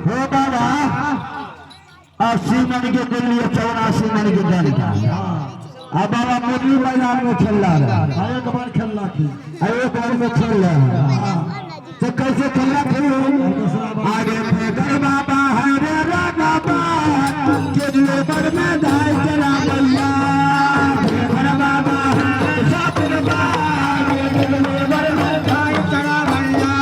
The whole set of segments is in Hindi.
हो बाबा 80 मन के दिन लिए 84 मन के दिन का अब बाबा मुरली मैदान में खेल रहा है एक बार खेल रहा थी एक बार में खेल रहा है तो कैसे खेल रहा थी आगे फेंकर बाबा है रे राना के लेबर में दाई चला भैया फेंकर बाबा है साबिर बाबा के लेबर में दाई चला भैया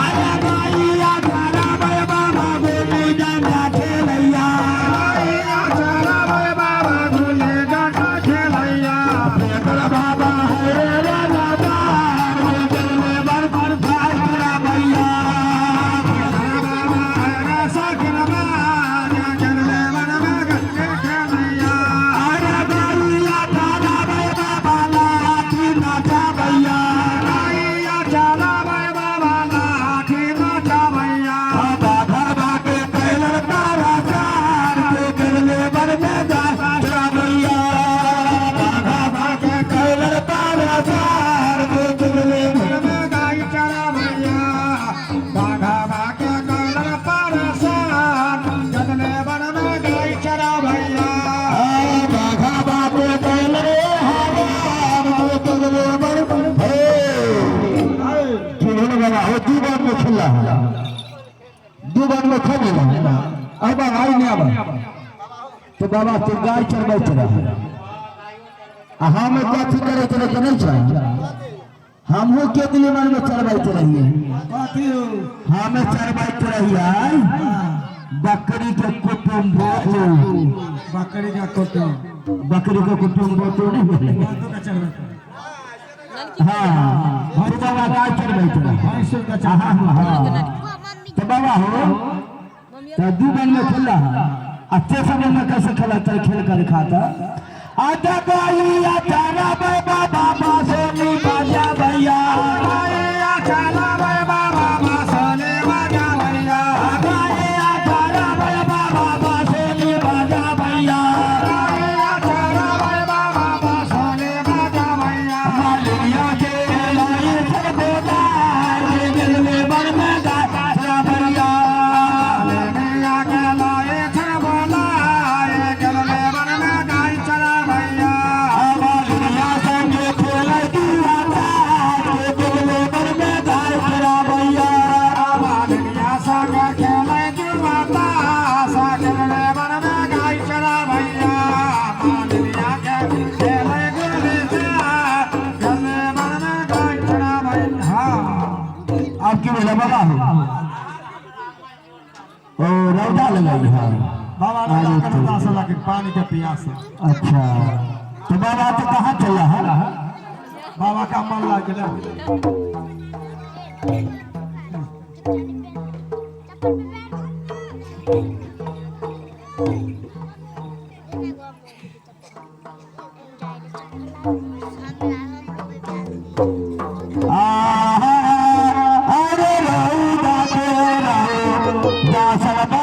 आया भैया चला भाई बाबा गोली डंडा खेलैया आया चला भाई बाबा गोली डंडा खेलैया फेंकर बाबा है रे राना के लेबर में दाई चला भैया दो बार में खा गया अब आई नहीं अब तो बाबा तो गाय चरबै चला हम कथी करे चले के नहीं चाहिए हमहू के दिली मन में चरबै रहिए हमें चरबै रहिए बकरी के कुटुंब बकरी का कोटो बकरी के कुटुंब तो नहीं मिले हाँ बाबा गाय चरबै चला हाँ तो बाबा हो तो दू बन में खेल रहा अच्छे समय में कैसे खेला खेल कर खाता आजा गाई आचारा भाई बाबा बासोनी बाजा भैया आचारा भाई बाबा बासोनी बाजा भैया आचारा भाई बाबा बासोनी बाजा भैया आचारा भाई बाबा बासोनी बाजा भैया मालिया के लाई सर देता ये दिल में बन में आपकी बोला बाबा ओ रौदा लगाई है बाबा लगे पानी के प्यास अच्छा तो बाबा तो कहाँ चला है बाबा का मन लग गया अरे रौदा के रहो